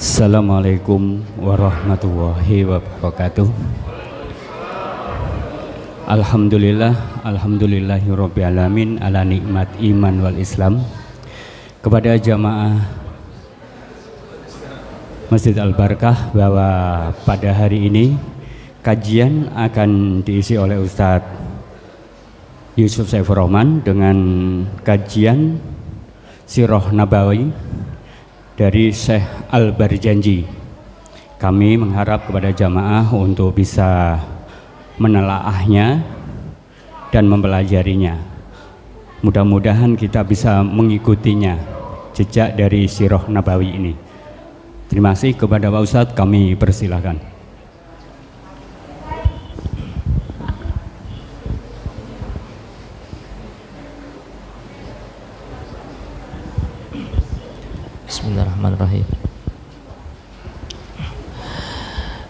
Assalamualaikum warahmatullahi wabarakatuh. Alhamdulillahirabbil alamin ala nikmat iman wal Islam. Kepada jamaah Masjid Al-Barakah, bahwa pada hari ini kajian akan diisi oleh Ustadz Yusuf Saifur Rahman dengan kajian Sirah Nabawi dari Syekh Al-Barjanji. Kami mengharap kepada jamaah untuk bisa menelaahnya dan mempelajarinya. Mudah-mudahan kita bisa mengikutinya, jejak dari Sirah Nabawi ini. Terima kasih kepada Pak Ustadz, kami persilahkan. Bismillahirrahmanirrahim.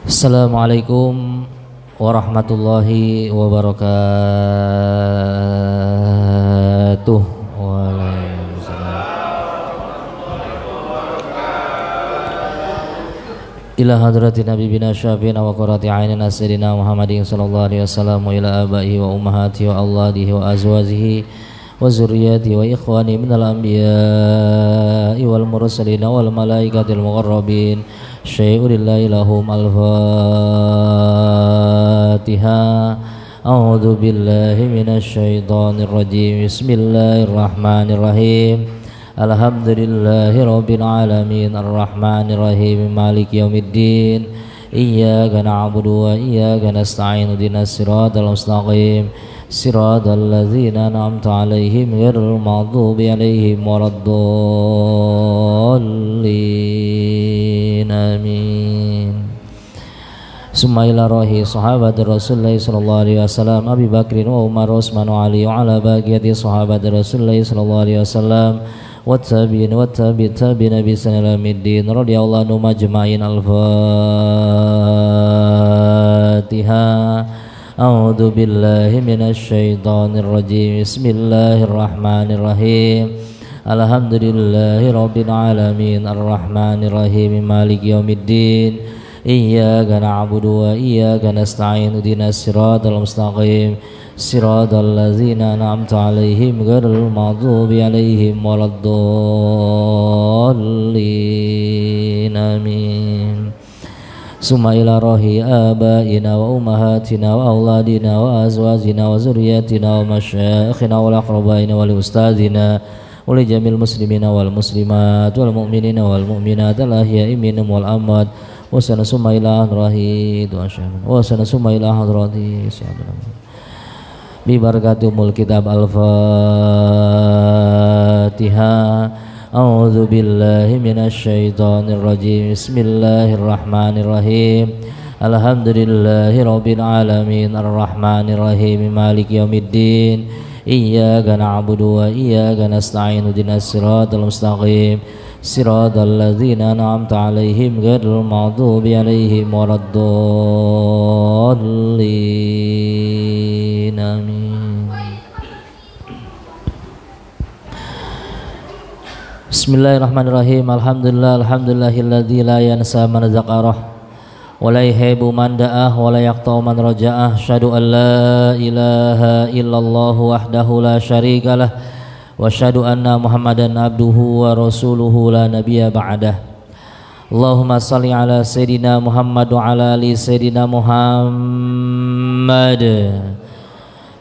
Assalamualaikum warahmatullahi wabarakatuh. Waalaikumsalam. Ila hadrati Nabi bina syafi'ina wa qurrati a'yunina sayyidina Muhammadin sallallahu alaihi wasallam wa ila abaihi wa ummahatihi wa auladihi wa azwajihi wa zurriyyati wa ikhwani minal anbiya'i wal mursalin wal malaikatil muqarrabin syai'ulillahi lahum al-Fatiha. A'udzu billahi minasy syaithanir rajim. Bismillahirrahmanirrahim. Alhamdulillahi rabbil alamin arrahmanir rahim maliki yaumiddin. Iyyaka na'budu wa iyyaka nasta'in ihdinas siratal mustaqim siratal ladzina an'amta 'alaihim ghairil maghdubi 'alaihim waladdallin. Amin. Summa ila rahi sahabat Rasulullah sallallahu alaihi wasallam Abi Bakrin wa Umar Utsman wa Ali wa ala baqiyati sahabat Rasulullah sallallahu alaihi wasallam wa tabi'in wa tabi'in bi sanamiddin radhiyallahu anhum majma'in. Al-Fatiha. A'udzu billahi minasy syaithanir rajim. Bismillahirrahmanirrahim. Alhamdulillahi rabbil alamin arrahmanir rahim maliki yaumiddin. Iyyaka na'budu wa iyyaka nasta'in ihdinas siratal mustaqim siratal ladzina an'amta 'alaihim ghairil maghdubi 'alaihim waladdallin. Amin. Summa ila rahi abaina wa ummahatina wa auladina wa azwajina wa zurriyyatina wa masyayikhina wal aqrabaina wal ustadzina wa li jamil muslimina wal muslimat wal mu'minina wal mu'minat al ahya'i minhum wal amwat wa sanasumma ila hadrati wa sanasumma ila hadrati bi barakatumul kitab. Al-Fatiha. A'udzu billahi minasy syaithanir rajim. Bismillahirrahmanirrahim. Alhamdulillahi rabbil alamin arrahmanir rahim maliki yaumiddin. Iyyaka na'budu wa iyyaka nasta'in ihdinas siratal mustaqim siratal ladzina an'amta 'alaihim ghairil maghdubi 'alaihim waladdallin. Amin. Bismillahirrahmanirrahim. Alhamdulillahilladzi la yansa man zakarah wa la yahibu man da'ah wa la yaqta'u man raja'ah. Asyhadu an la ilaha illallah wahdahu la syarikalah wa asyhadu anna Muhammadan abduhu wa rasuluhu la nabiyya ba'dah. Allahumma shalli ala sayidina Muhammad wa ala ali sayidina Muhammad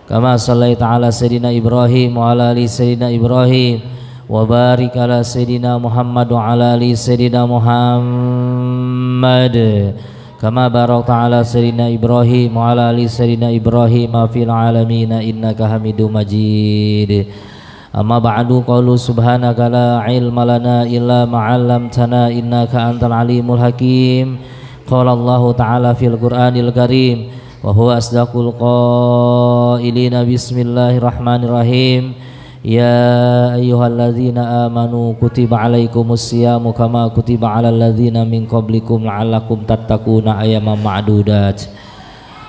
kama shallaita ala sayidina Ibrahim wa ala ali sayidina Ibrahim wa barik ala sayidina Muhammad wa ala ali sayidina Muhammad kama barakta ala sayidina Ibrahim wa ala ali sayidina Ibrahim fil alamin innaka Hamidum Majid. Amma ba'du, qalu subhanaka la ilma lana illa ma 'allamtana innaka antal alimul hakim. Qala Allah ta'ala fil Qur'anil Karim wa huwa asdaqul qailina. Bismillahirrahmanirrahim. Ya ayyuhalladzina amanu kutiba alaikumus siyamu kama kutiba alal ladzina min qablikum la'allakum tattaquna ayyaman ma'dudat.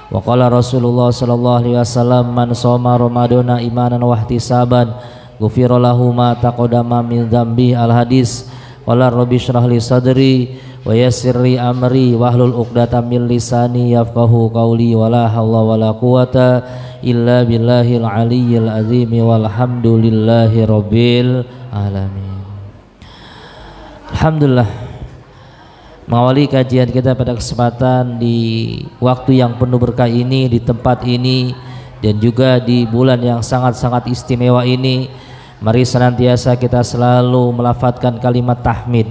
Wa qala Rasulullah sallallahu alaihi wasallam man shoma ramadana imanan wa ihtisaban ghufira lahu ma taqaddama min dzambi. Al hadis. Qala rabbi shrah li sadri wa yassir li amri wahlul 'uqdatam min lisani yafqahu qawli wala haula wala quwata illa billahil aliyyil azim walhamdulillahi rabbil alamin. Alhamdulillah, mengawali kajian kita pada kesempatan di waktu yang penuh berkah ini, di tempat ini, dan juga di bulan yang sangat-sangat istimewa ini, mari senantiasa kita selalu melafadzkan kalimat tahmid,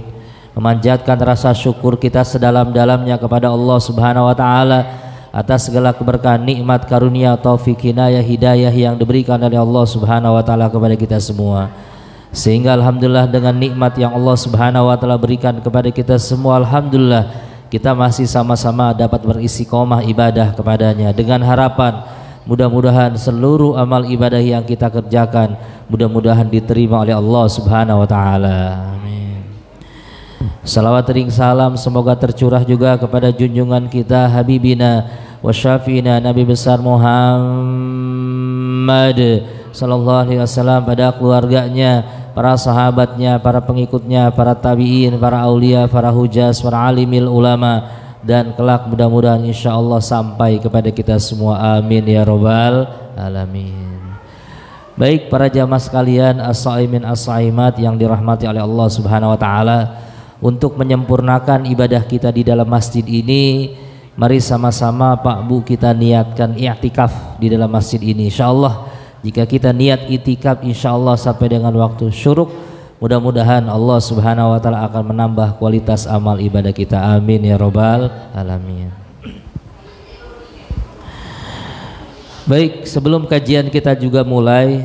memanjatkan rasa syukur kita sedalam-dalamnya kepada Allah Subhanahu wa taala atas segala keberkahan, nikmat, karunia, taufik, hinayah, hidayah yang diberikan oleh Allah Subhanahu wa taala kepada kita semua. Sehingga alhamdulillah dengan nikmat yang Allah Subhanahu wa taala berikan kepada kita semua, alhamdulillah kita masih sama-sama dapat beristiqomah ibadah kepadanya, dengan harapan mudah-mudahan seluruh amal ibadah yang kita kerjakan mudah-mudahan diterima oleh Allah Subhanahu wa taala. Amin. Salawat ring salam semoga tercurah juga kepada junjungan kita Habibina wa Syafi'ina Nabi besar Muhammad sallallahu alaihi wasallam, pada keluarganya, para sahabatnya, para pengikutnya, para tabi'in, para aulia, para hujaz, para alimil ulama, dan kelak mudah-mudahan insyaallah sampai kepada kita semua. Amin ya rabbal alamin. Baik para jamaah sekalian, as-shaimin as-shaimat yang dirahmati oleh Allah Subhanahu wa taala, untuk menyempurnakan ibadah kita di dalam masjid ini, mari sama-sama Pak Bu kita niatkan i'tikaf di dalam masjid ini. Insyaallah jika kita niat itikaf insyaallah sampai dengan waktu syuruk, mudah-mudahan Allah Subhanahu wa taala akan menambah kualitas amal ibadah kita. Amin ya rabbal alamin. Baik, sebelum kajian kita juga mulai,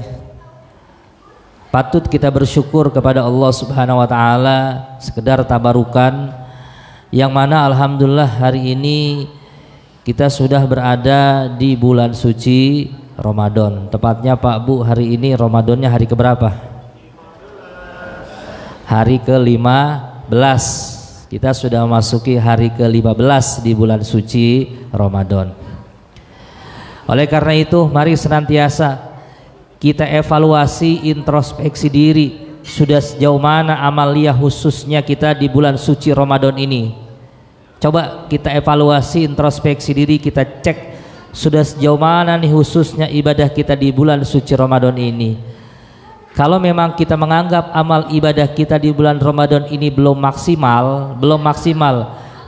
patut kita bersyukur kepada Allah Subhanahu wa taala sekedar tabarukan yang mana alhamdulillah hari ini kita sudah berada di bulan suci Ramadan. Tepatnya Pak Bu, hari ini Ramadannya hari keberapa? Hari ke-15. Kita sudah memasuki hari ke-15 di bulan suci Ramadan. Oleh karena itu mari senantiasa kita evaluasi, introspeksi diri, sudah sejauh mana amaliyah khususnya kita di bulan suci Ramadan ini. Coba kita evaluasi, introspeksi diri, kita cek sudah sejauh mana nih khususnya ibadah kita di bulan suci Ramadan ini. Kalau memang kita menganggap amal ibadah kita di bulan Ramadan ini belum maksimal,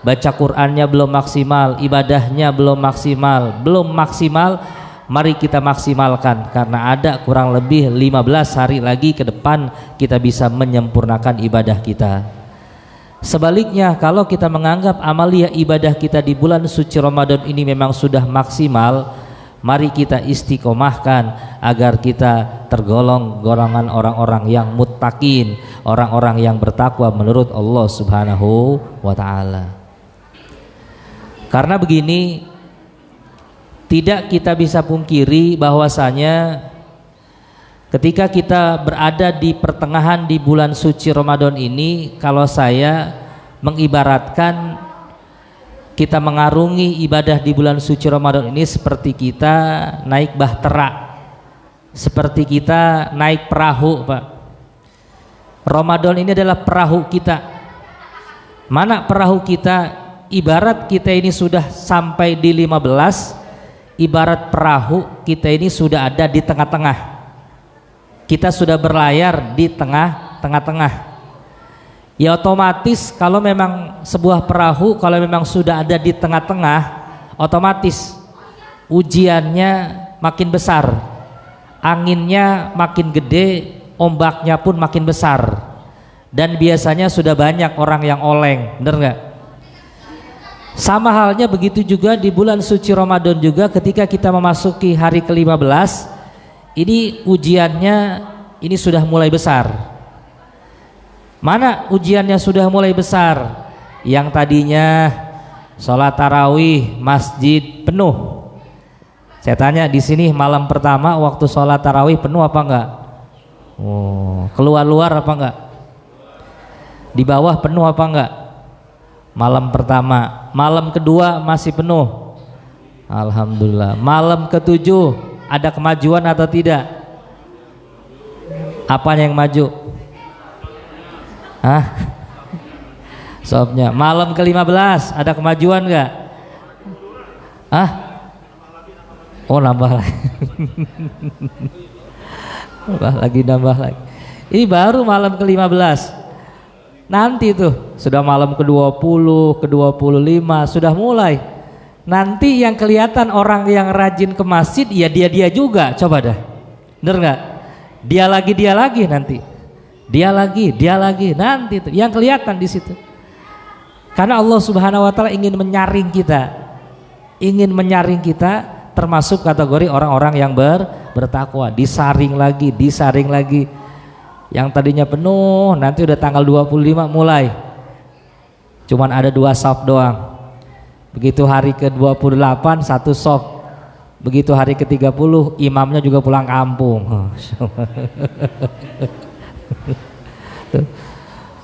baca Qur'annya belum maksimal, ibadahnya belum maksimal, mari kita maksimalkan, karena ada kurang lebih 15 hari lagi ke depan kita bisa menyempurnakan ibadah kita. Sebaliknya, kalau kita menganggap amaliyah ibadah kita di bulan suci Ramadan ini memang sudah maksimal, mari kita istiqomahkan agar kita tergolong golongan orang-orang yang muttaqin, orang-orang yang bertakwa menurut Allah Subhanahu wa taala. Karena begini, tidak kita bisa pungkiri bahwasanya ketika kita berada di pertengahan di bulan suci Ramadan ini, kalau saya mengibaratkan kita mengarungi ibadah di bulan suci Ramadan ini seperti kita naik bahtera, seperti kita naik perahu, Pak. Ramadan ini adalah perahu kita. Mana perahu kita? Ibarat kita ini sudah sampai di 15, ibarat perahu kita ini sudah ada di tengah-tengah. Kita sudah berlayar di tengah-tengah. Ya otomatis kalau memang sebuah perahu kalau memang sudah ada di tengah-tengah, otomatis ujiannya makin besar, anginnya makin gede, ombaknya pun makin besar, dan biasanya sudah banyak orang yang oleng, bener nggak? Sama halnya begitu juga di bulan suci Ramadan juga, ketika kita memasuki hari ke-15 ini ujiannya ini sudah mulai besar. Mana ujiannya sudah mulai besar? Yang tadinya sholat tarawih masjid penuh. Saya tanya di sini malam pertama waktu sholat tarawih penuh apa enggak? Oh, keluar-luar apa enggak? Di bawah penuh apa enggak? Malam pertama. Malam kedua masih penuh. Alhamdulillah. Malam ketujuh ada kemajuan atau tidak? Apanya yang maju? Hah? Sopnya malam ke-15 ada kemajuan nggak? Ah? Oh nambah lagi. nambah lagi. Ini baru malam ke-15. Nanti tuh sudah malam ke-20, ke-25 sudah mulai. Nanti yang kelihatan orang yang rajin ke masjid ya dia juga. Coba dah. Bener nggak? Dia lagi nanti. Dia lagi nanti tuh yang kelihatan di situ. Karena Allah Subhanahu wa taala ingin menyaring kita termasuk kategori orang-orang yang bertakwa, disaring lagi. Yang tadinya penuh nanti udah tanggal 25 mulai. Cuman ada 2 saf doang. Begitu hari ke-28 1 saf. Begitu hari ke-30 imamnya juga pulang kampung.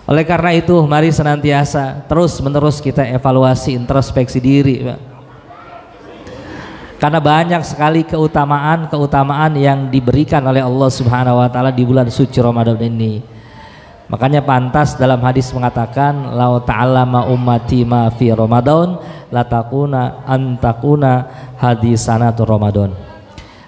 Oleh karena itu mari senantiasa terus menerus kita evaluasi, introspeksi diri, Pak. Karena banyak sekali keutamaan yang diberikan oleh Allah Subhanahu wa taala di bulan suci Ramadan ini. Makanya pantas dalam hadis mengatakan la ta'allama ummati ma fi Ramadan la takuna antakuna hadisanatu Ramadan.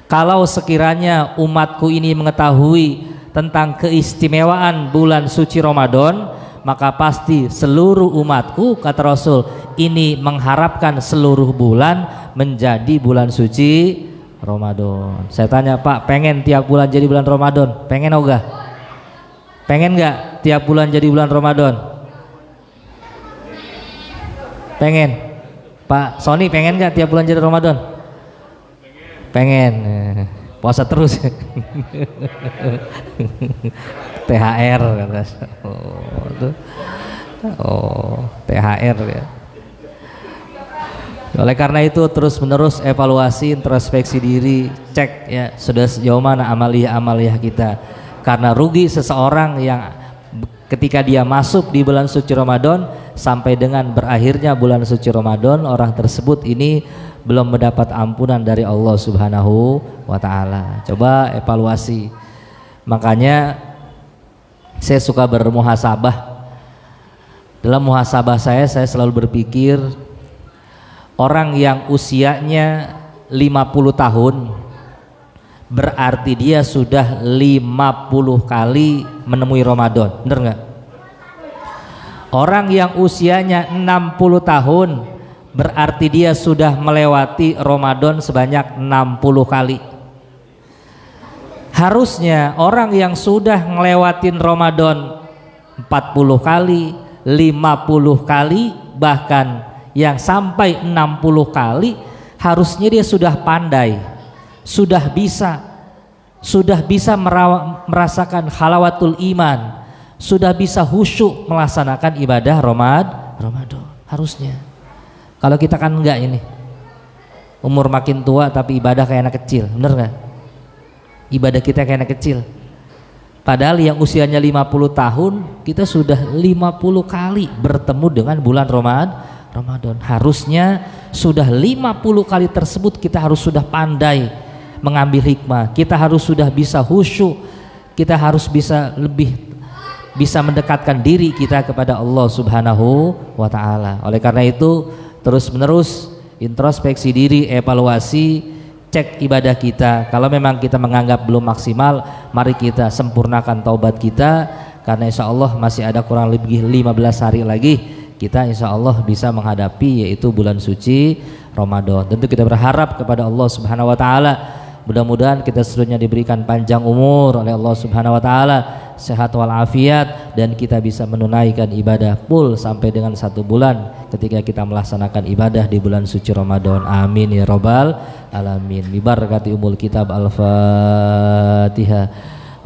Kalau sekiranya umatku ini mengetahui tentang keistimewaan bulan suci Ramadan, maka pasti seluruh umatku, kata Rasul, ini mengharapkan seluruh bulan menjadi bulan suci Ramadan. Saya tanya, Pak, pengen tiap bulan jadi bulan Ramadan? Pengen enggak? Pengen enggak tiap bulan jadi bulan Ramadan? Pengen. Pak Sony pengen enggak tiap bulan jadi Ramadan? Pengen. Puasa terus. THR kata. THR ya. Oleh karena itu terus menerus evaluasi, introspeksi diri, cek ya sudah sejauh mana amaliyah kita. Karena rugi seseorang yang ketika dia masuk di bulan suci Ramadan sampai dengan berakhirnya bulan suci Ramadan, orang tersebut ini belum mendapat ampunan dari Allah Subhanahu wa taala. Coba evaluasi. Makanya saya suka bermuhasabah. Dalam muhasabah saya selalu berpikir orang yang usianya 50 tahun berarti dia sudah 50 kali menemui Ramadan. Bener nggak? Orang yang usianya 60 tahun berarti dia sudah melewati Ramadan sebanyak 60 kali. Harusnya orang yang sudah ngelewatin Ramadan 40 kali, 50 kali, bahkan yang sampai 60 kali, harusnya dia sudah pandai, sudah bisa merasakan halawatul iman, sudah bisa khusyuk melaksanakan ibadah Ramadan. Harusnya. Kalau kita kan enggak ini, umur makin tua tapi ibadah kayak anak kecil, bener nggak? Ibadah kita kayak anak kecil. Padahal yang usianya 50 tahun kita sudah 50 kali bertemu dengan bulan Ramadan. Harusnya sudah 50 kali tersebut kita harus sudah pandai mengambil hikmah. Kita harus sudah bisa khusyuk. Kita harus bisa mendekatkan diri kita kepada Allah Subhanahu wa taala. Oleh karena itu terus menerus introspeksi diri, evaluasi, cek ibadah kita. Kalau memang kita menganggap belum maksimal, mari kita sempurnakan taubat kita, karena insya Allah masih ada kurang lebih 15 hari lagi kita insya Allah bisa menghadapi yaitu bulan suci Ramadan. Tentu kita berharap kepada Allah Subhanahu wa taala, mudah-mudahan kita seluruhnya diberikan panjang umur oleh Allah Subhanahu wa taala, sehat walafiat, dan kita bisa menunaikan ibadah full sampai dengan 1 bulan ketika kita melaksanakan ibadah di bulan suci Ramadan. Amin ya rabbal alamin. Bi barakati umul kitab. Al-Fatihah.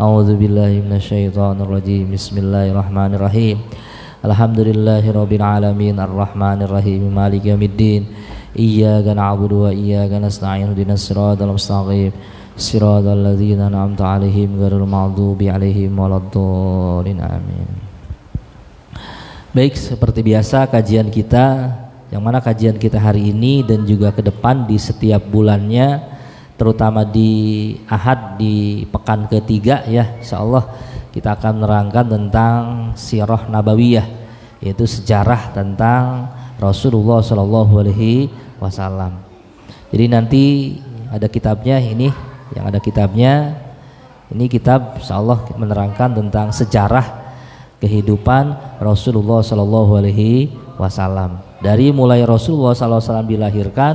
A'udzubillahi minasyaitonir rajim. Bismillahirrahmanirrahim. Alhamdulillahirabbil alamin arrahmanir rahim maliki yaumiddin. Iyyaka na'budu wa iyyaka nasta'in ihdinas siratal mustaqim siratal ladzina an'amta 'alaihim ghairil maghdubi 'alaihim waladdallin. Amin. Baik, seperti biasa kajian kita, yang mana kajian kita hari ini dan juga ke depan di setiap bulannya, terutama di Ahad di pekan ketiga ya, insyaallah kita akan menerangkan tentang sirah nabawiyah, yaitu sejarah tentang Rasulullah Shallallahu Alaihi Wasallam. Jadi nanti ada kitabnya ini, yang ada kitabnya ini kitab insyaallah menerangkan tentang sejarah kehidupan Rasulullah Shallallahu Alaihi Wasallam dari mulai Rasulullah Sallallahu Alaihi Wasallam dilahirkan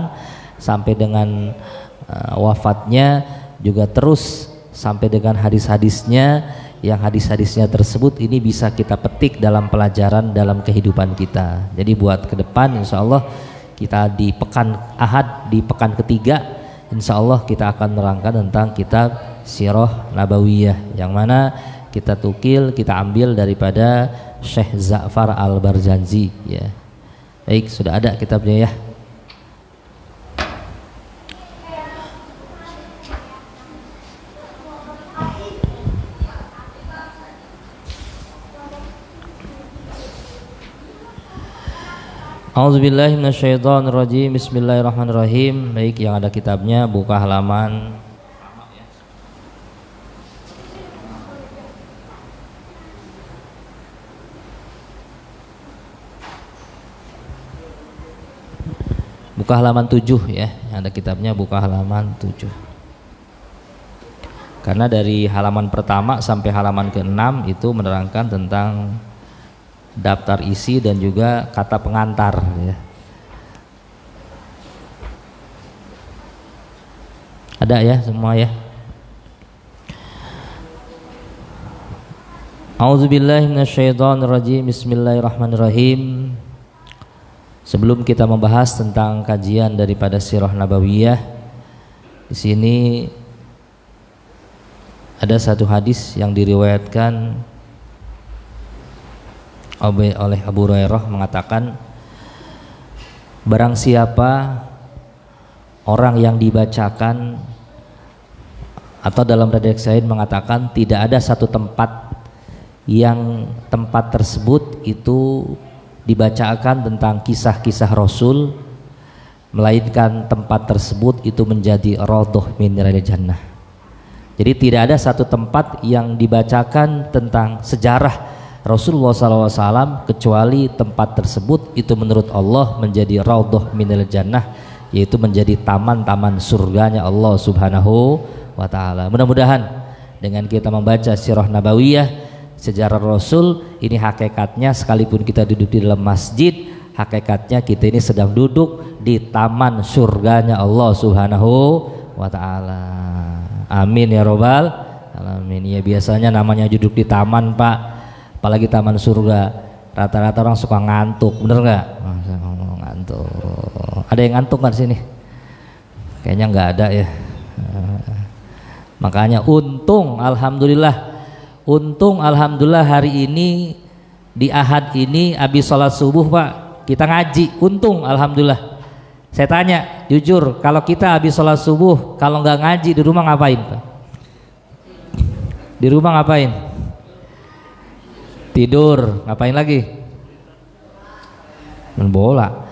sampai dengan wafatnya, juga terus sampai dengan hadis-hadisnya, yang hadis-hadisnya tersebut ini bisa kita petik dalam pelajaran dalam kehidupan kita. Jadi buat ke depan insya Allah kita di pekan Ahad, di pekan ketiga insya Allah kita akan menerangkan tentang kitab Sirah Nabawiyah, yang mana kita tukil, kita ambil daripada Syekh Za'far Al-Barzanji ya. Baik, sudah ada kitabnya ya. A'udzubillahi minasyaitonirrajim. Bismillahirrahmanirrahim. Baik, yang ada kitabnya buka halaman buka halaman 7 ya. Yang ada kitabnya buka halaman 7. Karena dari halaman pertama sampai halaman ke-6 itu menerangkan tentang daftar isi dan juga kata pengantar ya. Ada ya semua ya. A'udzubillahi minasyaitonirrajim. Bismillahirrahmanirrahim. Sebelum kita membahas tentang kajian daripada Sirah Nabawiyah, di sini ada satu hadis yang diriwayatkan oleh Abu Hurairah mengatakan, barang siapa orang yang dibacakan, atau dalam redaksi lain mengatakan tidak ada satu tempat yang tempat tersebut itu dibacakan tentang kisah-kisah Rasul, melainkan tempat tersebut itu menjadi raudhah min riyadil jannah. Jadi tidak ada satu tempat yang dibacakan tentang sejarah Rasulullah SAW kecuali tempat tersebut itu menurut Allah menjadi raudhah minal jannah, yaitu menjadi taman-taman surganya Allah Subhanahu wa Ta'ala. Mudah-mudahan dengan kita membaca Sirah Nabawiyah, sejarah Rasul ini, hakikatnya sekalipun kita duduk di dalam masjid, hakikatnya kita ini sedang duduk di taman surganya Allah Subhanahu wa Ta'ala. Amin ya robbal alamin. Ya biasanya namanya duduk di taman Pak, apalagi taman surga, rata-rata orang suka ngantuk, bener nggak? Ngantuk. Ada yang ngantuk kan sini? Kayaknya nggak ada ya. Makanya untung alhamdulillah hari ini di Ahad ini habis sholat subuh Pak kita ngaji. Untung alhamdulillah. Saya tanya jujur, kalau kita habis sholat subuh kalau nggak ngaji di rumah ngapain Pak? Di rumah ngapain? Tidur. Ngapain lagi? Main bola.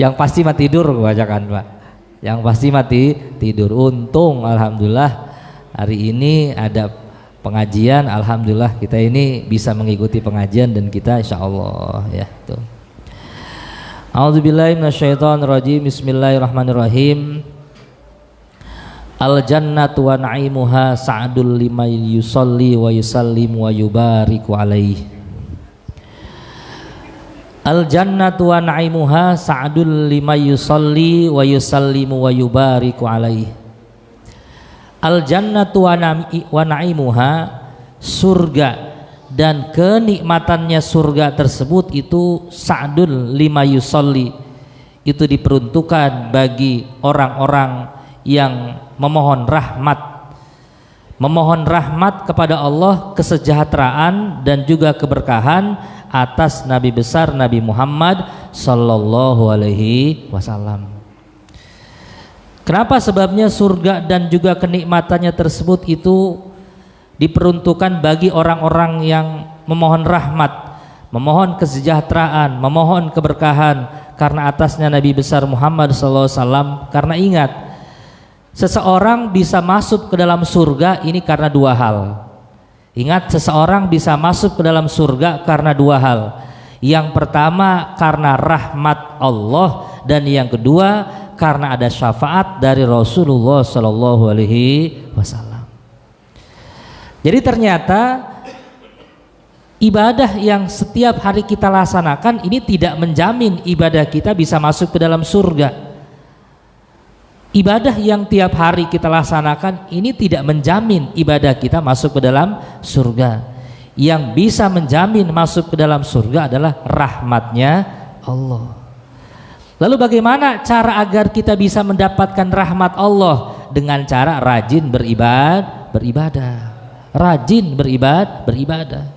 Yang pasti mah tidur kebanyakan Pak. Yang pasti mati tidur. Untung alhamdulillah hari ini ada pengajian, alhamdulillah kita ini bisa mengikuti pengajian dan kita insyaallah ya tuh. A'udzubillahi minasyaitonirrajim. Bismillahirrahmanirrahim. Al jannatu wa na'imuha sa'dul liman yusalli wa yusallim wa yubariku alaihi. Al jannatu wa na'imuha sa'dul liman yusalli wa yusallimu wa yubariku alaihi. Al jannatu wa na'imuha, surga dan kenikmatannya surga tersebut itu sa'dul lima yusalli, itu diperuntukkan bagi orang-orang yang memohon rahmat kepada Allah, kesejahteraan dan juga keberkahan atas Nabi besar Nabi Muhammad sallallahu alaihi wasallam. Kenapa? Sebabnya surga dan juga kenikmatannya tersebut itu diperuntukkan bagi orang-orang yang memohon rahmat, memohon kesejahteraan, memohon keberkahan karena atasnya Nabi besar Muhammad sallallahu alaihi wasallam. Karena ingat, seseorang bisa masuk ke dalam surga ini karena dua hal. Ingat, seseorang bisa masuk ke dalam surga karena dua hal. Yang pertama karena rahmat Allah, dan yang kedua karena ada syafaat dari Rasulullah Sallallahu Alaihi Wasallam. Jadi ternyata ibadah yang setiap hari kita laksanakan ini tidak menjamin ibadah kita bisa masuk ke dalam surga. Ibadah yang tiap hari kita laksanakan ini tidak menjamin ibadah kita masuk ke dalam surga. Yang bisa menjamin masuk ke dalam surga adalah rahmatnya Allah. Lalu bagaimana cara agar kita bisa mendapatkan rahmat Allah? Dengan cara rajin beribadah. Rajin beribadah.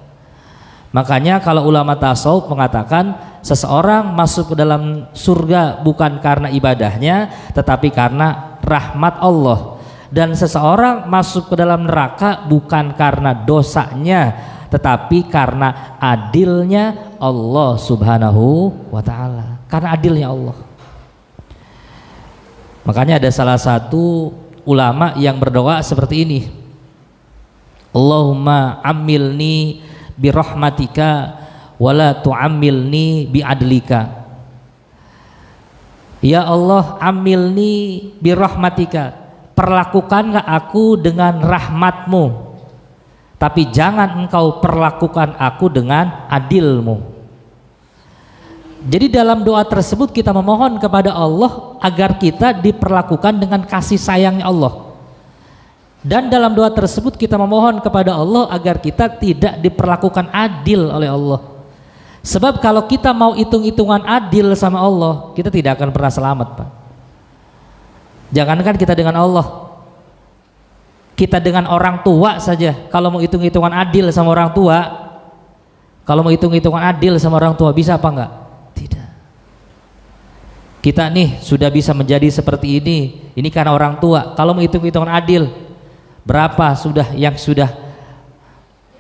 Makanya kalau ulama tasawuf mengatakan seseorang masuk ke dalam surga bukan karena ibadahnya, tetapi karena rahmat Allah. Dan seseorang masuk ke dalam neraka bukan karena dosanya, tetapi karena adilnya Allah Subhanahu wa ta'ala. Karena adilnya Allah. Makanya ada salah satu ulama yang berdoa seperti ini. Allahumma amilni birahmatika wala tu'amilni bi'adlika. Ya Allah, amilni birahmatika, perlakukanlah aku dengan rahmatmu, tapi jangan engkau perlakukan aku dengan adilmu. Jadi dalam doa tersebut kita memohon kepada Allah agar kita diperlakukan dengan kasih sayangnya Allah. Dan dalam doa tersebut kita memohon kepada Allah agar kita tidak diperlakukan adil oleh Allah. Sebab kalau kita mau hitung-hitungan adil sama Allah, kita tidak akan pernah selamat, Pak. Jangankan kita dengan Allah, kita dengan orang tua saja, kalau mau hitung-hitungan adil sama orang tua, kalau mau hitung-hitungan adil sama orang tua, bisa apa enggak? Tidak. Kita nih sudah bisa menjadi seperti ini karena orang tua. Kalau mau hitung-hitungan adil, berapa sudah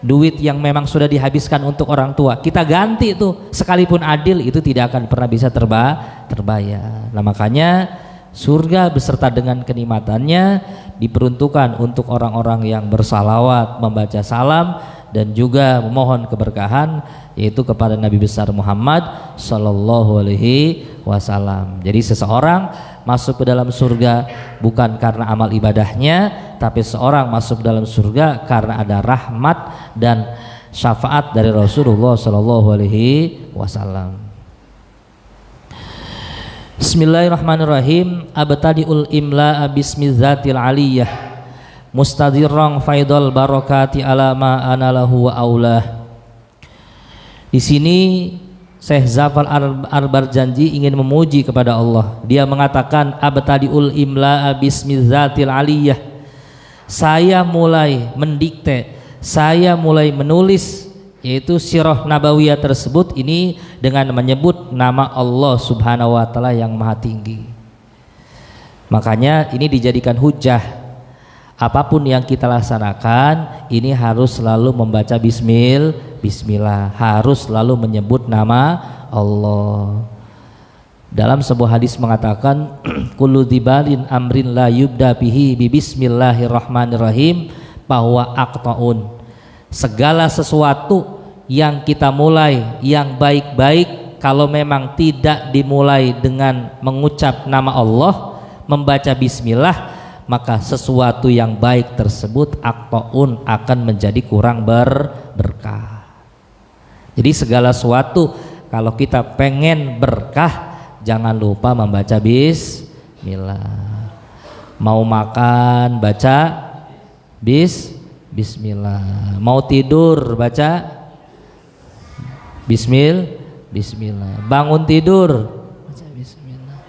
duit yang memang sudah dihabiskan untuk orang tua, kita ganti itu, sekalipun adil itu tidak akan pernah bisa terbayar. Nah makanya surga beserta dengan kenikmatannya diperuntukkan untuk orang-orang yang bersalawat, membaca salam, dan juga memohon keberkahan, yaitu kepada Nabi besar Muhammad Sallallahu Alaihi Wasallam. Jadi seseorang masuk ke dalam surga bukan karena amal ibadahnya, tapi seorang masuk dalam surga karena ada rahmat dan syafaat dari Rasulullah Sallallahu Alaihi Wasallam. Bismillahirrahmanirrahim. Abtadiul imla bismizatil aliyah mustadirran faidal barakati ala ma anallahu wa aulah. Di sini Syekh Zafar Al-Barjanji ingin memuji kepada Allah. Dia mengatakan abtadiul imla bismizatil aliyah. Saya mulai mendikte, saya mulai menulis, yaitu sirah nabawiyah tersebut ini dengan menyebut nama Allah Subhanahu wa taala yang maha tinggi. Makanya ini dijadikan hujah. Apapun yang kita laksanakan ini harus selalu membaca bismillah, harus selalu menyebut nama Allah. Dalam sebuah hadis mengatakan kullu dzibalin amrin la yubda bihi bi bismillahirrahmanirrahim bahwa aqtaun. Segala sesuatu yang kita mulai yang baik-baik, kalau memang tidak dimulai dengan mengucap nama Allah, membaca bismillah, maka sesuatu yang baik tersebut aqtaun akan menjadi kurang berkah. Jadi segala sesuatu kalau kita pengen berkah, jangan lupa membaca bismillah. Mau makan baca bismillah. Mau tidur baca bismillah. Bangun tidur baca bismillah.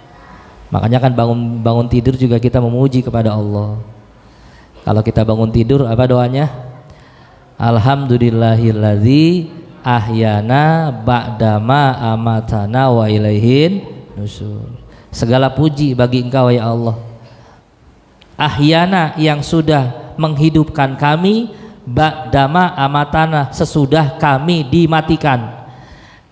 Makanya kan bangun tidur juga kita memuji kepada Allah. Kalau kita bangun tidur apa doanya? Alhamdulillahilladzi ahyana ba'dama amatana wa ilaihin nusur. Segala puji bagi Engkau ya Allah. Ahyana yang sudah menghidupkan kami, ba'dama amatana sesudah kami dimatikan.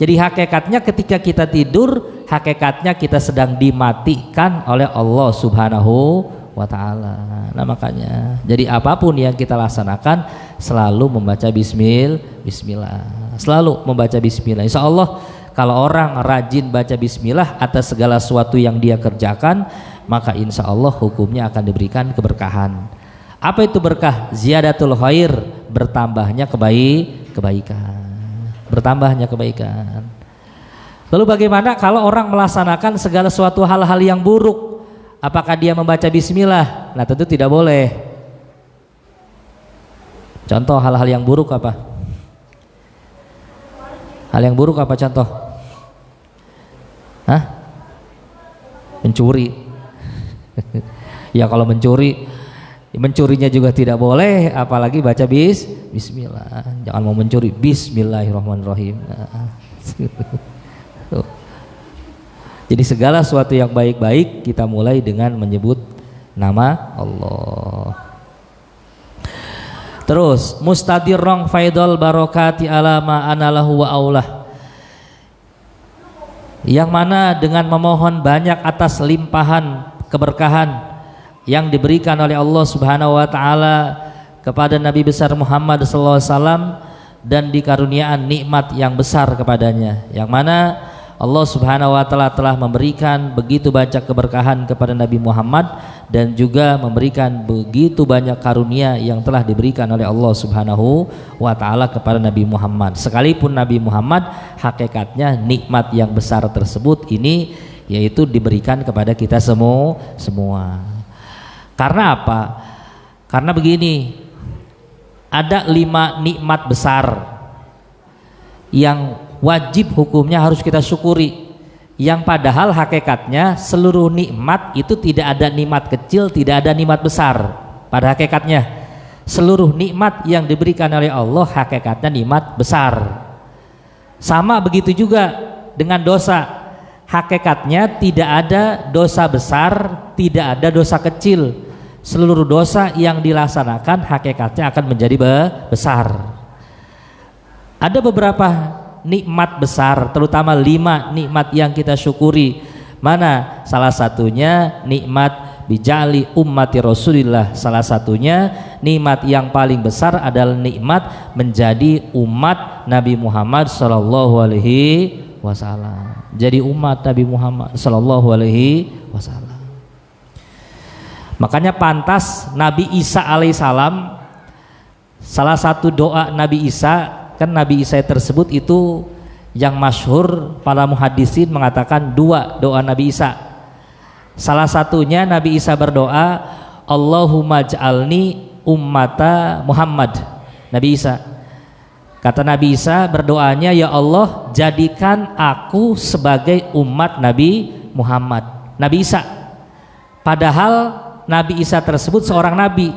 Jadi hakikatnya ketika kita tidur, hakikatnya kita sedang dimatikan oleh Allah Subhanahu wa ta'ala. Nah makanya jadi apapun yang kita laksanakan selalu membaca bismillah, selalu membaca bismillah. Insya Allah kalau orang rajin baca bismillah atas segala sesuatu yang dia kerjakan, maka insya Allah hukumnya akan diberikan keberkahan. Apa itu berkah? Ziyadatul khair, bertambahnya kebaikan, bertambahnya kebaikan. Lalu bagaimana kalau orang melaksanakan segala sesuatu hal-hal yang buruk? Apakah dia membaca bismillah? Nah tentu tidak boleh. Contoh hal-hal yang buruk apa? Hal yang buruk apa contoh? Hah? Mencuri. Ya kalau mencurinya juga tidak boleh, apalagi baca bismillah. Jangan mau mencuri, bismillahirrahmanirrahim. Jadi segala sesuatu yang baik-baik kita mulai dengan menyebut nama Allah. Terus mustadirrong faidol barokati ala ma anallahu wa aulah, yang mana dengan memohon banyak atas limpahan keberkahan yang diberikan oleh Allah Subhanahu wa taala kepada Nabi besar Muhammad sallallahu alaihi wasallam dan dikaruniaan nikmat yang besar kepadanya, yang mana Allah Subhanahu wa taala telah memberikan begitu banyak keberkahan kepada Nabi Muhammad dan juga memberikan begitu banyak karunia yang telah diberikan oleh Allah Subhanahu wa taala kepada Nabi Muhammad. Sekalipun Nabi Muhammad hakikatnya nikmat yang besar tersebut ini yaitu diberikan kepada kita semua. Karena apa? Karena begini, ada 5 nikmat besar yang wajib hukumnya harus kita syukuri, yang padahal hakikatnya seluruh nikmat itu tidak ada nikmat kecil, tidak ada nikmat besar. Pada hakikatnya seluruh nikmat yang diberikan oleh Allah hakikatnya nikmat besar. Sama begitu juga dengan dosa, hakikatnya tidak ada dosa besar, tidak ada dosa kecil. Seluruh dosa yang dilaksanakan hakikatnya akan menjadi besar. Ada beberapa nikmat besar, terutama 5 nikmat yang kita syukuri. Mana? Salah satunya nikmat bijali ummati Rasulillah. Salah satunya nikmat yang paling besar adalah nikmat menjadi umat Nabi Muhammad sallallahu alaihi wasallam. Jadi umat Nabi Muhammad sallallahu alaihi wasallam. Makanya pantas Nabi Isa alaihissalam, salah satu doa Nabi Isa, kan Nabi Isa tersebut itu yang masyhur para muhaddisin mengatakan 2 doa Nabi Isa. Salah satunya Nabi Isa berdoa, Allahumma ja'alni ummata Muhammad. Nabi Isa, kata Nabi Isa berdoanya, ya Allah jadikan aku sebagai umat Nabi Muhammad. Nabi Isa, padahal Nabi Isa tersebut seorang nabi,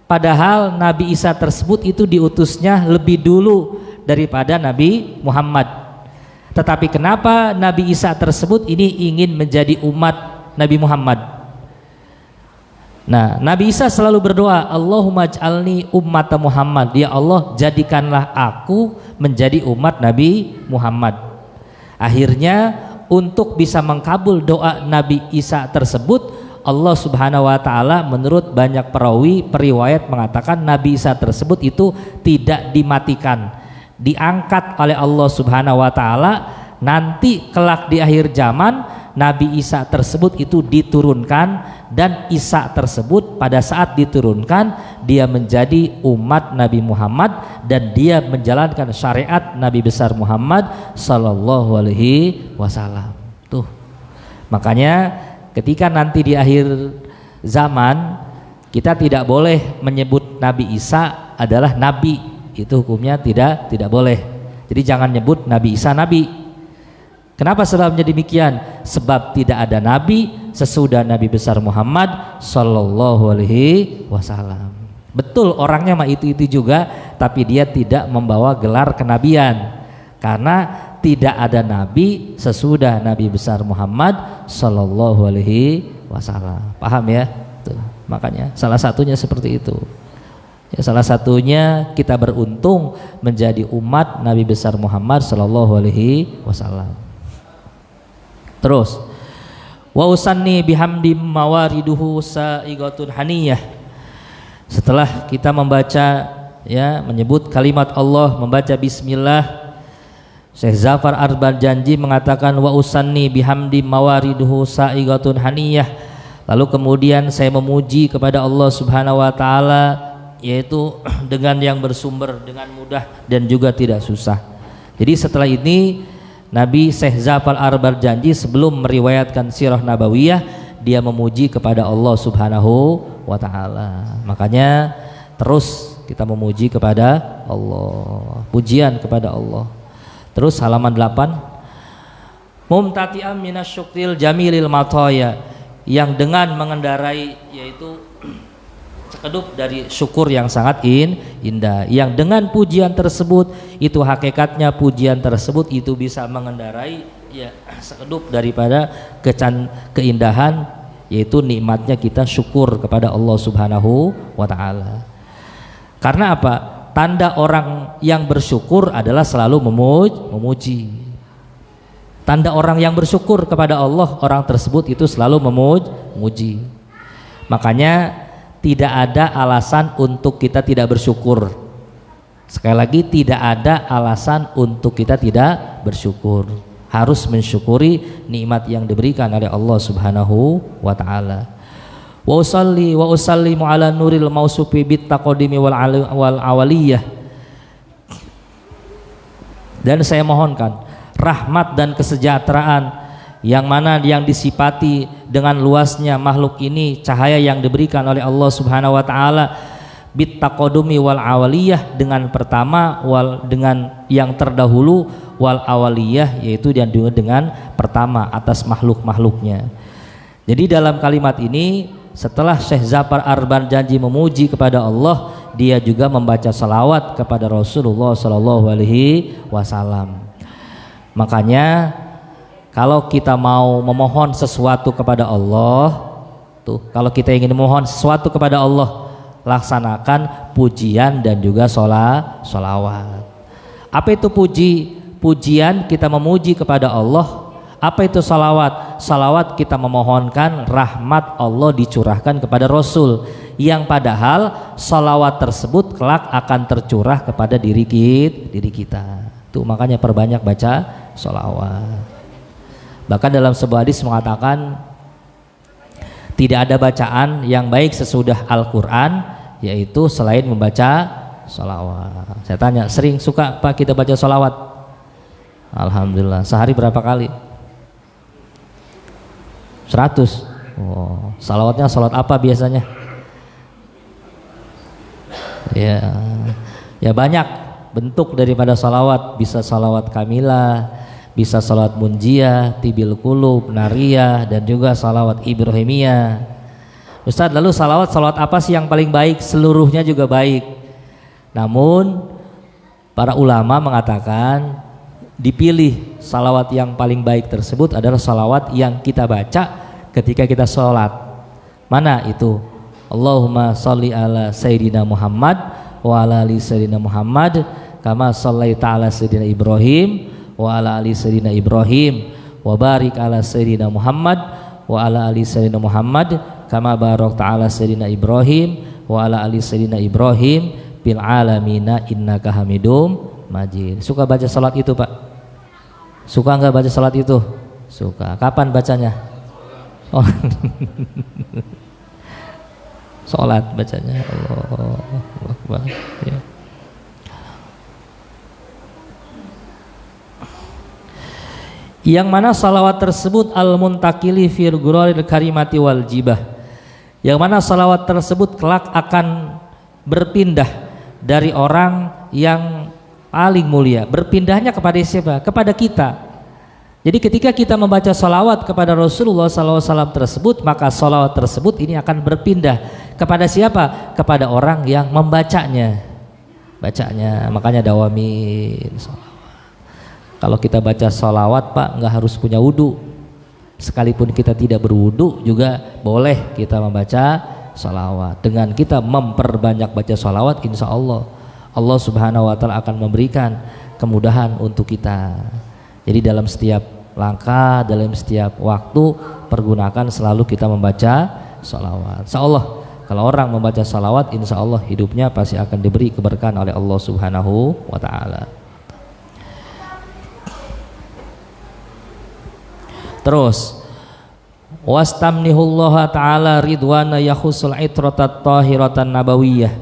padahal Nabi Isa tersebut itu diutusnya lebih dulu daripada Nabi Muhammad. Tetapi kenapa Nabi Isa tersebut ini ingin menjadi umat Nabi Muhammad? Nah, Nabi Isa selalu berdoa, Allahumma ja'alni ummata Muhammad. Ya Allah jadikanlah aku menjadi umat Nabi Muhammad. Akhirnya untuk bisa mengkabul doa Nabi Isa tersebut, Allah Subhanahu wa taala menurut banyak perawi periwayat mengatakan Nabi Isa tersebut itu tidak dimatikan, diangkat oleh Allah Subhanahu wa taala. Nanti kelak di akhir zaman Nabi Isa tersebut itu diturunkan, dan Isa tersebut pada saat diturunkan dia menjadi umat Nabi Muhammad dan dia menjalankan syariat Nabi besar Muhammad sallallahu alaihi wasallam. Tuh. Makanya ketika nanti di akhir zaman kita tidak boleh menyebut Nabi Isa adalah nabi, itu hukumnya tidak boleh. Jadi jangan nyebut Nabi Isa nabi. Kenapa sebabnya demikian? Sebab tidak ada nabi sesudah Nabi besar Muhammad sallallahu alaihi wasallam. Betul orangnya mah itu juga, tapi dia tidak membawa gelar kenabian karena tidak ada nabi sesudah Nabi besar Muhammad sallallahu alaihi wasallam. Paham ya? Tuh, makanya salah satunya seperti itu. Ya, salah satunya kita beruntung menjadi umat Nabi besar Muhammad sallallahu alaihi wasallam. Terus Wa usanni bihamdi mawariduhu sa'igatun haniyah. Setelah kita membaca, ya, menyebut kalimat Allah, membaca bismillah, Syekh Zafar Arbarjanji mengatakan wa usanni bihamdi mawariduhu sa'igatun haniyah. Lalu kemudian saya memuji kepada Allah Subhanahu wa taala, yaitu dengan yang bersumber dengan mudah dan juga tidak susah. Jadi setelah ini Nabi Syekh Zafar Arbarjanji sebelum meriwayatkan sirah nabawiyah, dia memuji kepada Allah Subhanahu wa taala. Makanya terus kita memuji kepada Allah, pujian kepada Allah. Terus halaman 8, mumtati'am minasyukril jamilil mataya, yang dengan mengendarai yaitu sekedup dari syukur yang sangat indah, yang dengan pujian tersebut itu hakikatnya pujian tersebut itu bisa mengendarai, ya, sekedup daripada keindahan, yaitu nikmatnya kita syukur kepada Allah Subhanahu wa taala. Karena apa? Tanda orang yang bersyukur adalah selalu memuji. Tanda orang yang bersyukur kepada Allah, orang tersebut itu selalu memuji. Makanya tidak ada alasan untuk kita tidak bersyukur. Sekali lagi, tidak ada alasan untuk kita tidak bersyukur. Harus mensyukuri nikmat yang diberikan oleh Allah Subhanahu wa taala. Wa usallimu ala nuril mausufi bit taqdimi wal awaliyah. Dan saya mohonkan rahmat dan kesejahteraan yang mana yang disifati dengan luasnya makhluk ini, cahaya yang diberikan oleh Allah Subhanahu wa taala, bit taqdumi wal awaliyah, dengan pertama, dengan yang terdahulu, wal awaliyah yaitu dengan pertama atas makhluk-makhluknya. Jadi dalam kalimat ini, setelah Syekh Zafar Arbarjanji memuji kepada Allah, dia juga membaca salawat kepada Rasulullah Sallallahu Alaihi Wasallam. Makanya kalau kita mau memohon sesuatu kepada Allah, kalau kita ingin memohon sesuatu kepada Allah, laksanakan pujian dan juga sholawat. Apa itu pujian? Kita memuji kepada Allah. Apa itu salawat? Salawat kita memohonkan rahmat Allah dicurahkan kepada Rasul, yang padahal salawat tersebut kelak akan tercurah kepada diri kita. Tuh makanya perbanyak baca salawat. Bahkan dalam sebuah hadis mengatakan tidak ada bacaan yang baik sesudah Al-Quran, yaitu selain membaca salawat. Saya tanya, sering suka Pak kita baca salawat? Alhamdulillah. Sehari berapa kali? 100. Oh, salawatnya salat apa biasanya? Ya banyak bentuk daripada salawat. Bisa salawat kamilah, bisa salawat munjiah, tibil qulub, nariyah, dan juga salawat ibrahimiyah. Ustaz, lalu salawat apa sih yang paling baik? Seluruhnya juga baik. Namun para ulama mengatakan dipilih salawat yang paling baik tersebut adalah salawat yang kita baca ketika kita sholat. Mana itu? Allahumma sholli ala Sayyidina Muhammad wa ala ali Sayyidina Muhammad kama shallaita ala Sayyidina Ibrahim wa ala ali Sayyidina Ibrahim wa barik ala Sayyidina Muhammad wa ala ali Sayyidina Muhammad kama barakta ala Sayyidina Ibrahim wa ala ali Sayyidina Ibrahim bil alamina innaka hamidum majid. Suka baca salat itu Pak? Suka nggak baca salat itu? Suka. Kapan bacanya? Oh. Salat bacanya. Allahu Akbar. Ya. Yang mana salawat tersebut al-muntakili fir guraril karimati wal jibah. Yang mana salawat tersebut kelak akan berpindah dari orang yang paling mulia. Berpindahnya kepada siapa? Kepada kita. Jadi ketika kita membaca salawat kepada Rasulullah SAW tersebut, maka salawat tersebut ini akan berpindah kepada siapa? Kepada orang yang membacanya. Makanya dawamin salawat. Kalau kita baca salawat Pak, nggak harus punya wudu. Sekalipun kita tidak berwudu juga boleh kita membaca salawat. Dengan kita memperbanyak baca salawat, insya Allah Allah Subhanahu wa ta'ala akan memberikan kemudahan untuk kita. Jadi dalam setiap langkah, dalam setiap waktu pergunakan selalu kita membaca sholawat. Insya Allah kalau orang membaca sholawat, insya Allah hidupnya pasti akan diberi keberkahan oleh Allah Subhanahu wa Ta'ala. Terus wastamnihullaha ta'ala ridwana yakhusul itratat tahiratan nabawiyah,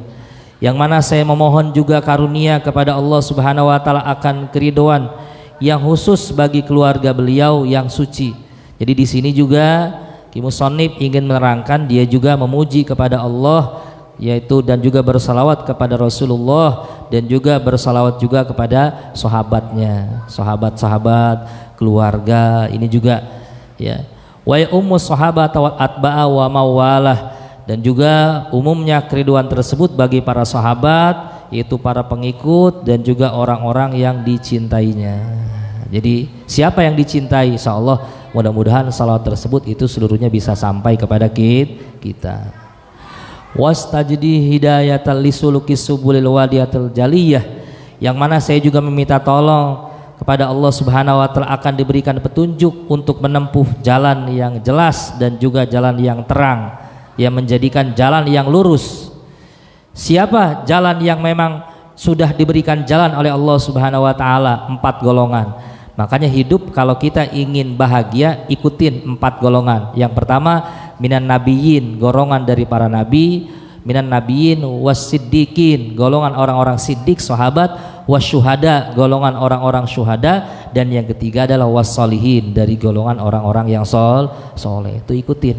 yang mana saya memohon juga karunia kepada Allah Subhanahu wa Ta'ala akan keriduan yang khusus bagi keluarga beliau yang suci. Jadi di sini juga Ki Musannif ingin menerangkan dia juga memuji kepada Allah, yaitu dan juga bersalawat kepada Rasulullah, dan juga bersalawat juga kepada sahabatnya, sahabat-sahabat, keluarga ini juga ya. Wa ummu sahabat wa atba'a wa mawalah, dan juga umumnya keriduan tersebut bagi para sahabat, yaitu para pengikut dan juga orang-orang yang dicintainya. Jadi siapa yang dicintai, insyaallah mudah-mudahan salawat tersebut itu seluruhnya bisa sampai kepada kita. Wastajdi hidayatal lisuluki subulil wadiyatil jaliyah, yang mana saya juga meminta tolong kepada Allah Subhanahu wa Ta'ala akan diberikan petunjuk untuk menempuh jalan yang jelas dan juga jalan yang terang, yang menjadikan jalan yang lurus. Siapa jalan yang memang sudah diberikan jalan oleh Allah Subhanahu wa Ta'ala? 4 golongan. Makanya hidup kalau kita ingin bahagia, ikutin 4 golongan. Yang pertama minan nabiyyin, golongan dari para nabi, minan nabiyyin wasiddiqin, golongan orang-orang siddiq sahabat, wasyuhada, golongan orang-orang syuhada, dan yang ketiga adalah wassolihin, dari golongan orang-orang yang soleh. Itu ikutin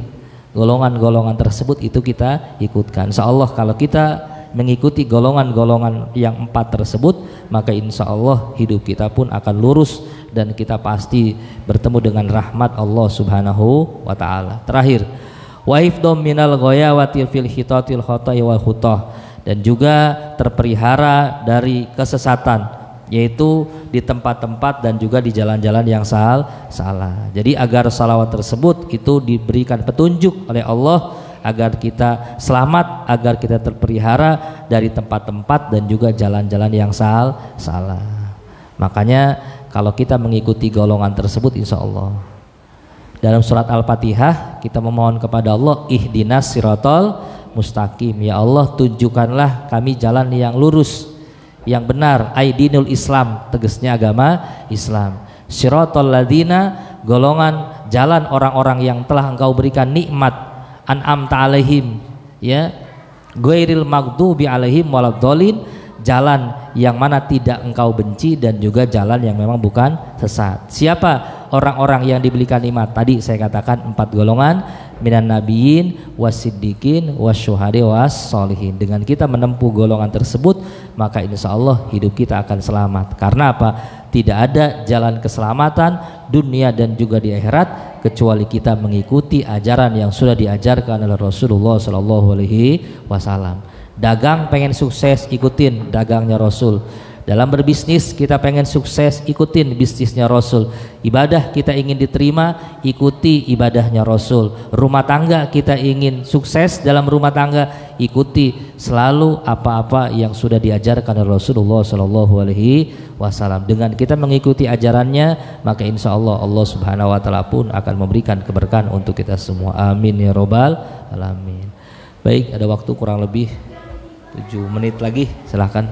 golongan-golongan tersebut, itu kita ikutkan. Insyaallah kalau kita mengikuti golongan-golongan yang 4 tersebut, maka insya Allah hidup kita pun akan lurus dan kita pasti bertemu dengan rahmat Allah Subhanahu wa Ta'ala. Terakhir, wa hifdhum minal ghayawati fil khitatil khatai wal khutah, dan juga terpelihara dari kesesatan, yaitu di tempat-tempat dan juga di jalan-jalan yang salah. Jadi agar salawat tersebut itu diberikan petunjuk oleh Allah agar kita selamat, agar kita terpelihara dari tempat-tempat dan juga jalan-jalan yang salah. Makanya kalau kita mengikuti golongan tersebut, insya Allah dalam surat Al-Fatihah kita memohon kepada Allah, ihdinas siratal mustaqim, ya Allah tunjukkanlah kami jalan yang lurus, yang benar, aidinul Islam, tegasnya agama Islam, siratal ladina, golongan jalan orang-orang yang telah engkau berikan nikmat, an'amta alaihim, ya, ghairil maghdubi alaihim waladdallin, jalan yang mana tidak engkau benci dan juga jalan yang memang bukan sesat. Siapa orang-orang yang diberikan nikmat? Tadi saya katakan 4 golongan, minan nabiyyin wasiddiqin wasyuhada wassolihin. Dengan kita menempuh golongan tersebut, maka insya Allah hidup kita akan selamat. Karena apa? Tidak ada jalan keselamatan dunia dan juga di akhirat kecuali kita mengikuti ajaran yang sudah diajarkan oleh Rasulullah SAW. Dagang pengen sukses, ikutin dagangnya Rasul. Dalam berbisnis kita pengen sukses, ikutin bisnisnya Rasul. Ibadah kita ingin diterima, ikuti ibadahnya Rasul. Rumah tangga kita ingin sukses dalam rumah tangga, ikuti selalu apa-apa yang sudah diajarkan oleh Rasulullah SAW. Dengan kita mengikuti ajarannya, maka insya Allah Allah Subhanahu wa Ta'ala pun akan memberikan keberkahan untuk kita semua. Amin ya robbal alamin. Baik, ada waktu kurang lebih 7 menit lagi, silahkan.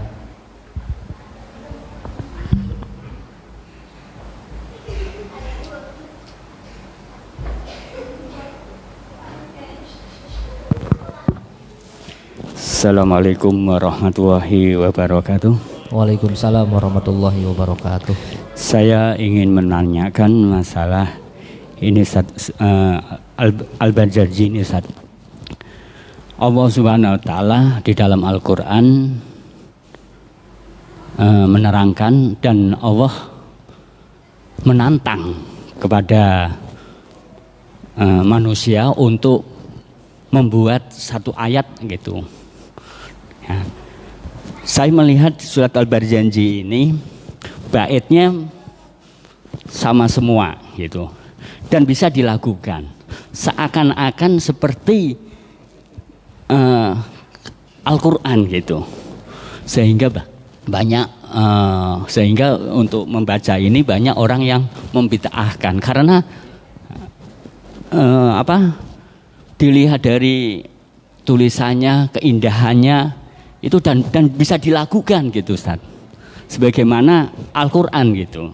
Assalamualaikum warahmatullahi wabarakatuh. Waalaikumsalam warahmatullahi wabarakatuh. Saya ingin menanyakan masalah ini Al-Bajarji ini Ustaz. Allah Subhanahu wa Ta'ala di dalam Al-Quran menerangkan dan Allah menantang kepada manusia untuk membuat satu ayat gitu ya. Saya melihat surat Al-Barzanji ini baitnya sama semua gitu dan bisa dilakukan seakan-akan seperti Al-Quran gitu, sehingga banyak sehingga untuk membaca ini banyak orang yang membid'ahkan karena dilihat dari tulisannya, keindahannya itu dan bisa dilakukan gitu Ustaz, sebagaimana Al-Quran gitu.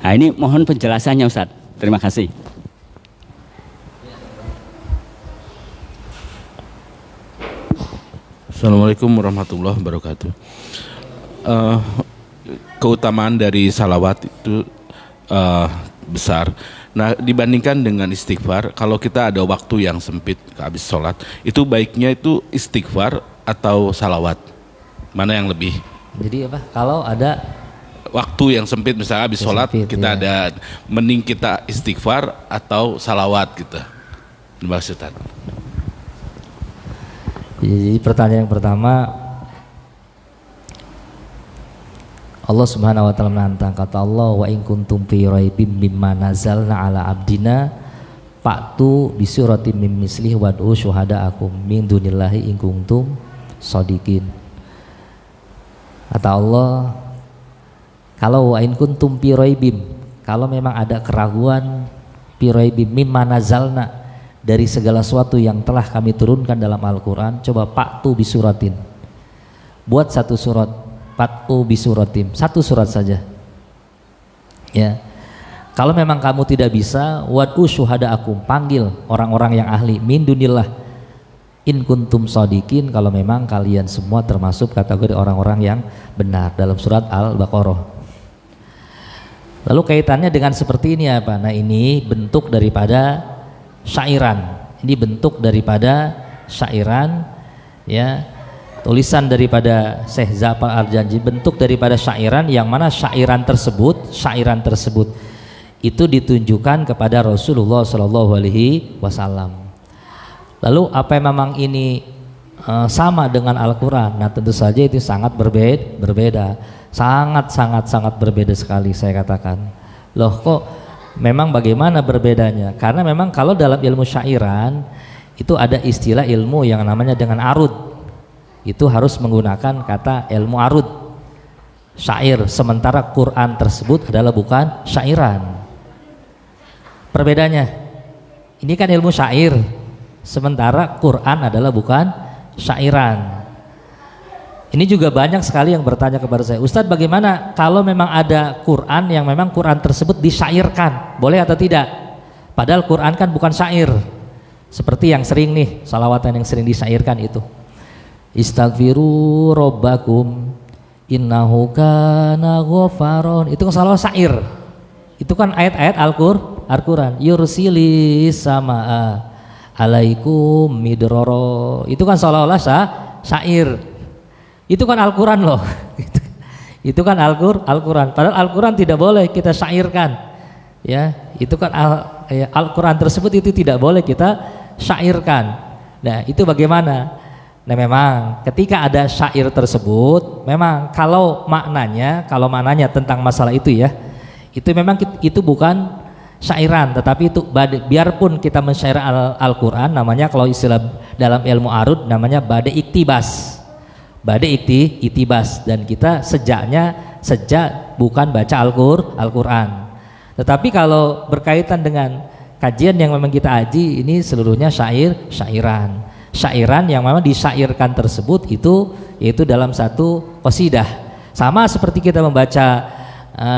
Nah ini mohon penjelasannya Ustaz, terima kasih. Assalamualaikum warahmatullahi wabarakatuh. Keutamaan dari salawat itu besar. Nah, dibandingkan dengan istighfar, kalau kita ada waktu yang sempit habis sholat, itu baiknya itu istighfar atau salawat? Mana yang lebih? Jadi apa? Kalau ada waktu yang sempit, misalnya habis sholat kita ada, mending kita istighfar atau salawat gitu. Terima kasih Ustaz. Jadi pertanyaan yang pertama, Allah Subhanahu wa taala menantang, kata Allah, wa in kuntum fi raibim mimma nazalna ala abdina fa'tu bi suratin min mislihi wad'u syuhada'akum min dunillahi in kuntum shadiqin. Kata Allah, kalau wa in kuntum fi raibim, kalau memang ada keraguan, fi raibim mimma nazalna, dari segala sesuatu yang telah kami turunkan dalam Al-Quran, coba fa'tu bi suratin, buat satu surat. Fatu bisuratim, satu surat saja. Ya, kalau memang kamu tidak bisa, wad'u syuhada'akum, panggil orang-orang yang ahli min dunillah in kuntum shadiqin, kalau memang kalian semua termasuk kategori orang-orang yang benar, dalam surat Al-Baqarah. Lalu kaitannya dengan seperti ini apa? Nah, ini bentuk daripada syairan. Ini bentuk daripada syairan, ya. Tulisan daripada Syekh Zafar Al-Janji, bentuk daripada syairan, yang mana syairan tersebut itu ditunjukkan kepada Rasulullah Shallallahu Alaihi Wasallam. Lalu apa yang memang ini sama dengan Al-Quran? Nah tentu saja itu sangat berbeda, sangat berbeda sekali. Saya katakan, loh kok memang bagaimana berbedanya? Karena memang kalau dalam ilmu syairan itu ada istilah ilmu yang namanya dengan arud. Itu harus menggunakan kata ilmu arud, syair, sementara Quran tersebut adalah bukan syairan. Perbedaannya, ini kan ilmu syair, sementara Quran adalah bukan syairan. Ini juga banyak sekali yang bertanya kepada saya, Ustadz bagaimana kalau memang ada Quran yang memang Quran tersebut disyairkan, boleh atau tidak? Padahal Quran kan bukan syair, seperti yang sering nih, salawatan yang sering disyairkan itu. Istaghfiru robbakum innahu kana ghafaron, itu kan salawat syair. Itu kan ayat-ayat Al-Quran. Yursilis samaa alaikum midroro, itu kan salawat syair. Itu kan Al-Quran loh. Itu kan Al-Quran. Padahal Al-Quran tidak boleh kita syairkan. Ya, itu kan Al-Quran tersebut itu tidak boleh kita syairkan. Nah, itu bagaimana? Nah memang ketika ada syair tersebut, memang kalau maknanya tentang masalah itu ya, itu memang itu bukan syairan, tetapi itu biarpun kita mensyair Al-Quran, namanya kalau istilah dalam ilmu arud namanya bade iktibas, dan kita sejak bukan baca Al-Quran. Tetapi kalau berkaitan dengan kajian yang memang kita aji, ini seluruhnya syairan yang memang disyairkan tersebut itu yaitu dalam satu qasidah. Sama seperti kita membaca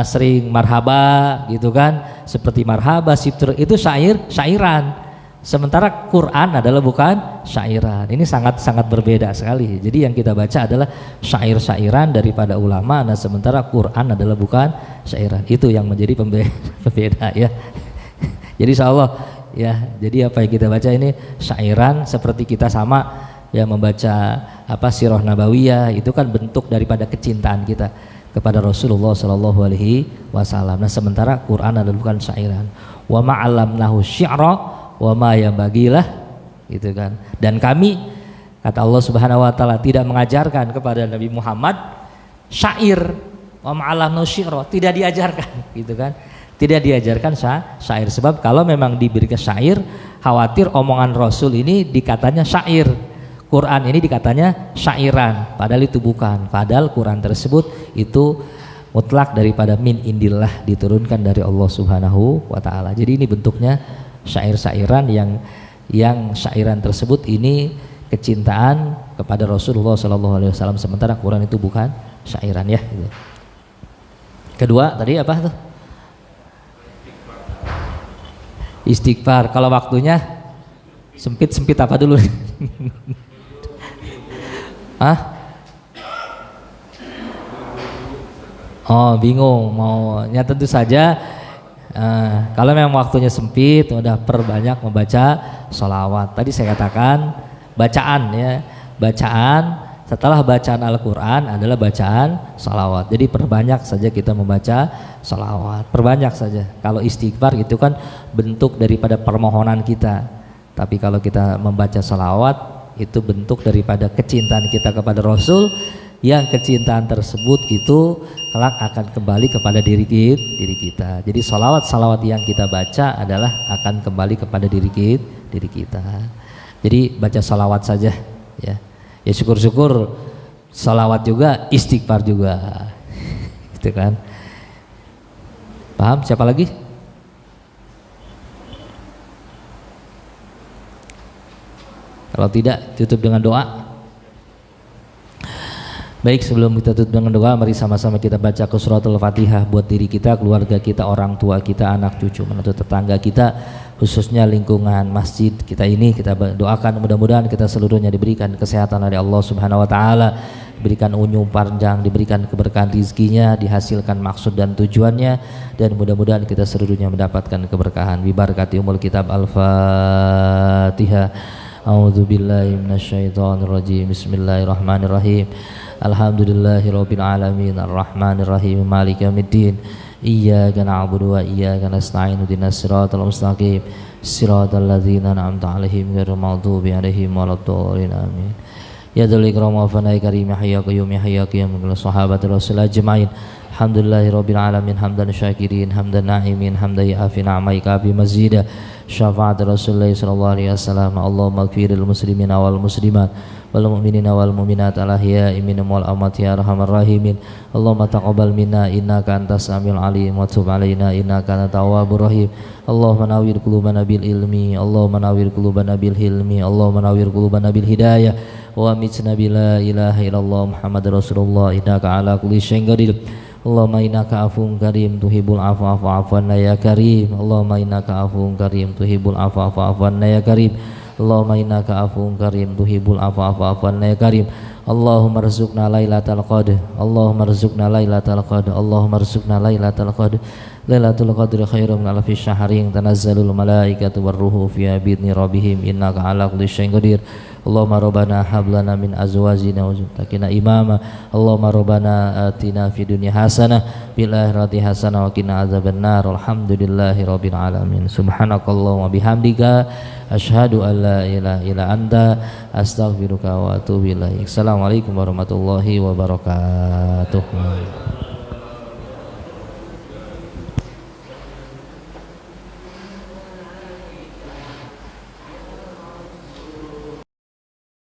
sering marhaba gitu kan, seperti marhaba sibtur, itu syairan. Sementara Quran adalah bukan syairan. Ini sangat berbeda sekali. Jadi yang kita baca adalah syair-syairan daripada ulama, nah sementara Quran adalah bukan syairan. Itu yang menjadi pembeda ya. Jadi insyaallah ya, jadi apa yang kita baca ini syairan, seperti kita sama ya membaca sirah nabawiyah, itu kan bentuk daripada kecintaan kita kepada Rasulullah Shallallahu Alaihi Wasallam. Nah sementara Quran adalah bukan syairan. Wa ma'alamnahu syi'ra wa ma yabagilah, gitu kan. Dan kami, kata Allah Subhanahu Wa Taala, tidak mengajarkan kepada Nabi Muhammad syair. Wa ma'alamnahu syi'ra, tidak diajarkan, gitu kan. Tidak diajarkan syair, sebab kalau memang diberikan syair, khawatir omongan Rasul ini dikatanya syair. Quran ini dikatanya syairan, padahal itu bukan. Padahal Quran tersebut itu mutlak daripada min indillah, diturunkan dari Allah Subhanahu wa taala. Jadi ini bentuknya syair-syairan yang syairan tersebut ini kecintaan kepada Rasulullah sallallahu alaihi wasallam, sementara Quran itu bukan syairan ya gitu. Kedua tadi apa tuh? Istighfar. Kalau waktunya sempit apa dulu? Hah? Oh bingung maunya. Tentu saja kalau memang waktunya sempit udah perbanyak membaca sholawat. Tadi saya katakan bacaan ya, bacaan setelah bacaan Al-Quran adalah bacaan sholawat. Jadi perbanyak saja kita membaca sholawat, perbanyak saja. Kalau istighfar itu kan bentuk daripada permohonan kita, tapi kalau kita membaca sholawat itu bentuk daripada kecintaan kita kepada Rasul, yang kecintaan tersebut itu kelak akan kembali kepada diri kita. Jadi salawat yang kita baca adalah akan kembali kepada diri kita. Jadi baca salawat saja ya. Ya syukur-syukur salawat juga, istighfar juga. Gitu kan. Paham? Siapa lagi? Kalau tidak, tutup dengan doa. Baik, sebelum kita tutup dengan doa, mari sama-sama kita baca ke suratul Fatihah buat diri kita, keluarga kita, orang tua kita, anak cucu, menantu, tetangga kita, khususnya lingkungan masjid kita ini. Kita doakan mudah-mudahan kita seluruhnya diberikan kesehatan dari Allah Subhanahu wa taala, diberikan umur panjang, diberikan keberkahan rizkinya, dihasilkan maksud dan tujuannya, dan mudah-mudahan kita seluruhnya mendapatkan keberkahan. Bi barakati umul kitab. Al-Fatihah. A'udzu billahi minasyaitonir rajim. Bismillahirrahmanirrahim. Alhamdulillahirabbil alamin arrahmanir rahim maliki yaumiddin. Iyyaka na'budu wa iyyaka nasta'in ihdinas siratal mustaqim siratal ladzina an'amta 'alaihim ghairil maghdubi 'alaihim waladdallin amin. Ya dzal ikram wa fanai karim ya qayyum ya hayy ya qayyum min sahabati rasul ajmain. Alhamdulillahirabbil alamin hamdan syakirin hamdan na'imin hamdan ya'fi na'maika bi mazida. Syafaat Rasulullah sallallahu alaihi wasallam. Allahumma ighfir lil muslimina wal muslimat wal mu'minina wal mu'minat al ahya'i minhum wal amwat ya arhamar rahimin. Allahumma taqabbal minna innaka antas samiul alim wa tub alaina innaka antat tawwabur rahim. Allahumma nawwir qulubana bil ilmi, Allahumma nawwir qulubana bil hilmi, Allahumma nawwir qulubana bil hidayah wa amitna bila ilaha illallah Muhammadur Rasulullah innaka ala kulli syai'in qadir. Allahumma innaka afuwwun karim tuhibbul afwa fa'fu anna ya karim. Allahumma innaka afuwwun karim tuhibbul afwa fa'fu anna ya karim. Allahumma innaka afuwwun karim tuhibbul afwa fa'fu anna ya karim. Allahumma rzuqna lailatal qadr. Allahumma rzuqna lailatal qadr. Allahumma rzuqna lailatal qadr. Lailatul qadri khairum min alfi syahrin tanazzalul malaikatu warruhu fiha bi'izni rabbihim innaka ala kulli syai'in qadir. Allahumma rabbana hab lana min azwajina wa dzurriyyatina imama. Allahumma rabbana atina fid dunya hasanah fil akhirati hasanah wa qina adzabannar. Alhamdulillahi rabbil alamin. Subhanakallahumma bihamdika asyhadu an la ilaha illa anta astaghfiruka wa atubu ilaik. Assalamualaikum warahmatullahi wabarakatuh.